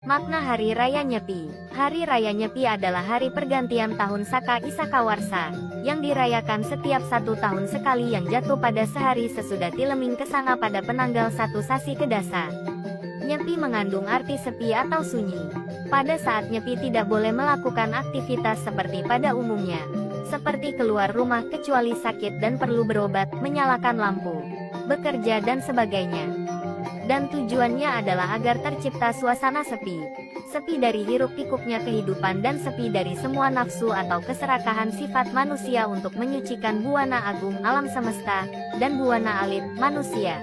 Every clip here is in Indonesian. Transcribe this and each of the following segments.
Makna Hari Raya Nyepi. Hari Raya Nyepi adalah hari pergantian tahun Saka Isaka Warsa, yang dirayakan setiap 1 tahun sekali yang jatuh pada sehari sesudah Tileming Kesanga pada penanggal 1 Sasi Kedasa. Nyepi mengandung arti sepi atau sunyi. Pada saat Nyepi tidak boleh melakukan aktivitas seperti pada umumnya, seperti keluar rumah kecuali sakit dan perlu berobat, menyalakan lampu, bekerja dan sebagainya. Dan tujuannya adalah agar tercipta suasana sepi. Sepi dari hiruk-pikuknya kehidupan dan sepi dari semua nafsu atau keserakahan sifat manusia untuk menyucikan buana agung alam semesta, dan buana alit, manusia.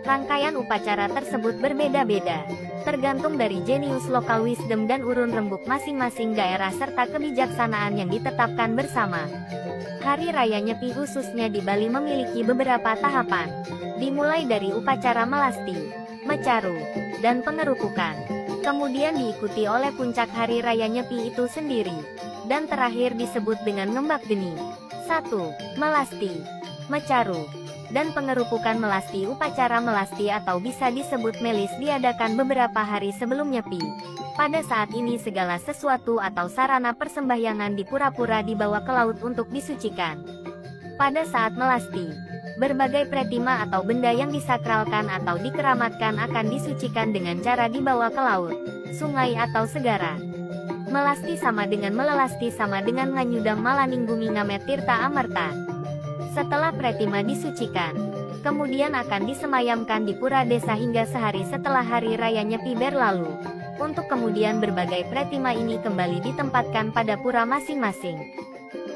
Rangkaian upacara tersebut berbeda-beda, tergantung dari jenius lokal wisdom dan urun rembuk masing-masing daerah serta kebijaksanaan yang ditetapkan bersama. Hari Raya Nyepi khususnya di Bali memiliki beberapa tahapan, dimulai dari upacara melasti, mecaru, dan pengerupukan. Kemudian diikuti oleh puncak Hari Raya Nyepi itu sendiri, dan terakhir disebut dengan ngembak geni. 1. Melasti, mecaru, dan pengerupukan melasti. Upacara melasti atau bisa disebut melis diadakan beberapa hari sebelum Nyepi. Pada saat ini segala sesuatu atau sarana persembahyangan di pura-pura dibawa ke laut untuk disucikan. Pada saat melasti, berbagai pretima atau benda yang disakralkan atau dikeramatkan akan disucikan dengan cara dibawa ke laut, sungai atau segara. Melasti sama dengan melelasti sama dengan nganyudang malaning bumi ngamet tirta amerta. Setelah pretima disucikan, kemudian akan disemayamkan di pura desa hingga sehari setelah Hari Raya Nyepi berlalu. Untuk kemudian berbagai pretima ini kembali ditempatkan pada pura masing-masing.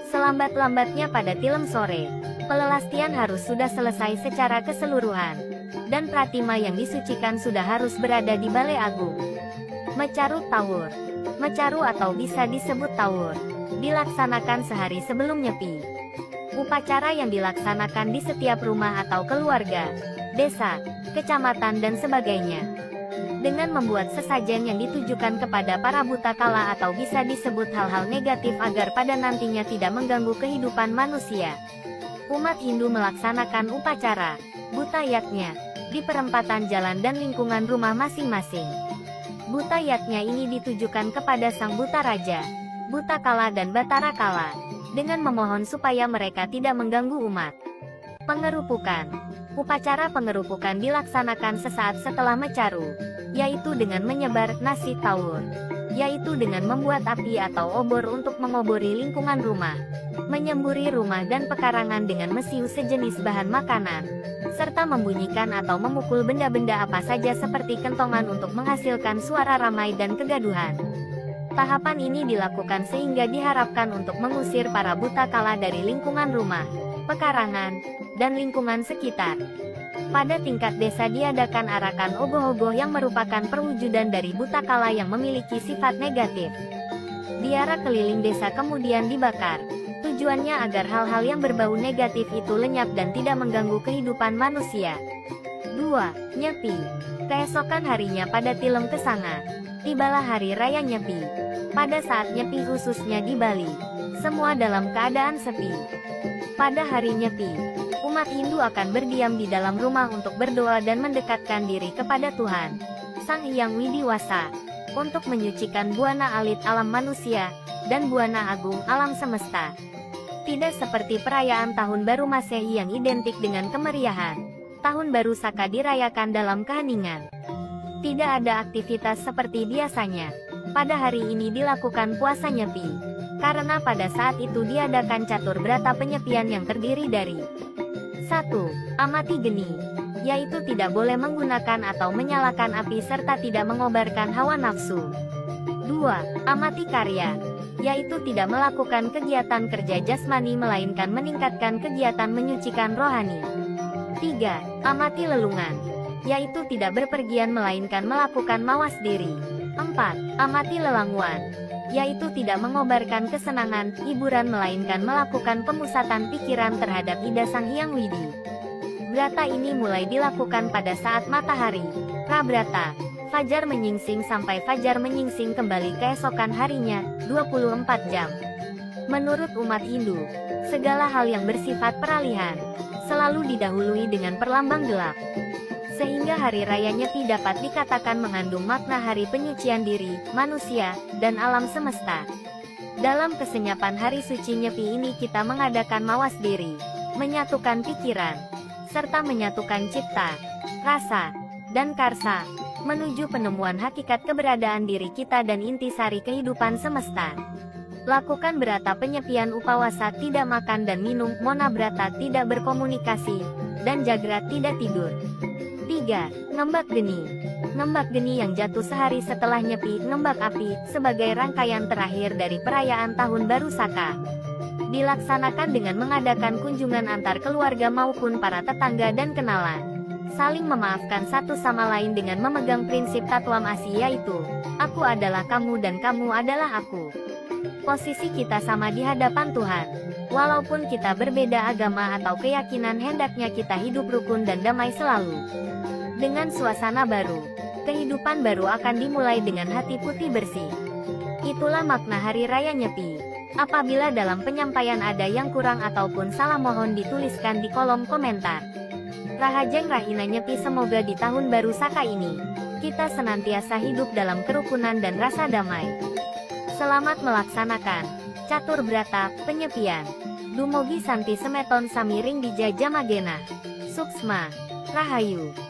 Selambat-lambatnya pada Tilem sore, pelelastian harus sudah selesai secara keseluruhan, dan pratima yang disucikan sudah harus berada di Balai Agung. Mecaru Tawur. Mecaru atau bisa disebut Tawur, dilaksanakan sehari sebelum Nyepi. Upacara yang dilaksanakan di setiap rumah atau keluarga, desa, kecamatan dan sebagainya, dengan membuat sesajen yang ditujukan kepada para buta kala atau bisa disebut hal-hal negatif agar pada nantinya tidak mengganggu kehidupan manusia. Umat Hindu melaksanakan upacara buta yatnya di perempatan jalan dan lingkungan rumah masing-masing. Buta yatnya ini ditujukan kepada sang buta raja, buta kala dan batara kala, dengan memohon supaya mereka tidak mengganggu umat. Pengerupukan. Upacara pengerupukan dilaksanakan sesaat setelah mecaru, yaitu dengan menyebar nasi tawur, yaitu dengan membuat api atau obor untuk mengobori lingkungan rumah, menyemburi rumah dan pekarangan dengan mesiu sejenis bahan makanan, serta membunyikan atau memukul benda-benda apa saja seperti kentongan untuk menghasilkan suara ramai dan kegaduhan. Tahapan ini dilakukan sehingga diharapkan untuk mengusir para buta kala dari lingkungan rumah, pekarangan, dan lingkungan sekitar. Pada tingkat desa diadakan arakan ogoh-ogoh yang merupakan perwujudan dari buta kala yang memiliki sifat negatif. Biara keliling desa kemudian dibakar. Tujuannya agar hal-hal yang berbau negatif itu lenyap dan tidak mengganggu kehidupan manusia. 2. Nyepi. Keesokan harinya pada Tilem Kesanga, tibalah Hari Raya Nyepi. Pada saat Nyepi khususnya di Bali, semua dalam keadaan sepi. Pada hari Nyepi, umat Hindu akan berdiam di dalam rumah untuk berdoa dan mendekatkan diri kepada Tuhan, Sang Hyang Widiwasa, untuk menyucikan buana alit alam manusia, dan buana agung alam semesta. Tidak seperti perayaan Tahun Baru Masehi yang identik dengan kemeriahan, Tahun Baru Saka dirayakan dalam keheningan. Tidak ada aktivitas seperti biasanya. Pada hari ini dilakukan puasa Nyepi, karena pada saat itu diadakan catur berata penyepian yang terdiri dari 1. Amati geni, yaitu tidak boleh menggunakan atau menyalakan api serta tidak mengobarkan hawa nafsu. 2. Amati karya, yaitu tidak melakukan kegiatan kerja jasmani melainkan meningkatkan kegiatan menyucikan rohani. 3. Amati lelungan, yaitu tidak berpergian melainkan melakukan mawas diri. 4. Amati lelanguan, yaitu tidak mengobarkan kesenangan, hiburan melainkan melakukan pemusatan pikiran terhadap Ida Sang Hyang Widi. Brata ini mulai dilakukan pada saat matahari prabrata, fajar menyingsing sampai fajar menyingsing kembali keesokan harinya, 24 jam. Menurut umat Hindu, segala hal yang bersifat peralihan selalu didahului dengan perlambang gelap. Sehingga Hari Raya Nyepi dapat dikatakan mengandung makna hari penyucian diri, manusia, dan alam semesta. Dalam kesenyapan hari suci Nyepi ini kita mengadakan mawas diri, menyatukan pikiran, serta menyatukan cipta, rasa, dan karsa, menuju penemuan hakikat keberadaan diri kita dan intisari kehidupan semesta. Lakukan berata penyepian upawasa tidak makan dan minum, mona berata tidak berkomunikasi, dan jagrat tidak tidur. 3. Ngembak Geni. Ngembak Geni yang jatuh sehari setelah Nyepi, ngembak api, sebagai rangkaian terakhir dari perayaan Tahun Baru Saka. Dilaksanakan dengan mengadakan kunjungan antar keluarga maupun para tetangga dan kenalan. Saling memaafkan satu sama lain dengan memegang prinsip Tatwam Asi, yaitu, aku adalah kamu dan kamu adalah aku. Posisi kita sama di hadapan Tuhan. Walaupun kita berbeda agama atau keyakinan, hendaknya kita hidup rukun dan damai selalu. Dengan suasana baru, kehidupan baru akan dimulai dengan hati putih bersih. Itulah makna Hari Raya Nyepi. Apabila dalam penyampaian ada yang kurang ataupun salah, mohon dituliskan di kolom komentar. Rahajeng Rahina Nyepi, semoga di tahun baru Saka ini, kita senantiasa hidup dalam kerukunan dan rasa damai. Selamat melaksanakan catur brata penyepian. Dumugi Santi Semeton Samiring Dija Jamagena. Suksma Rahayu.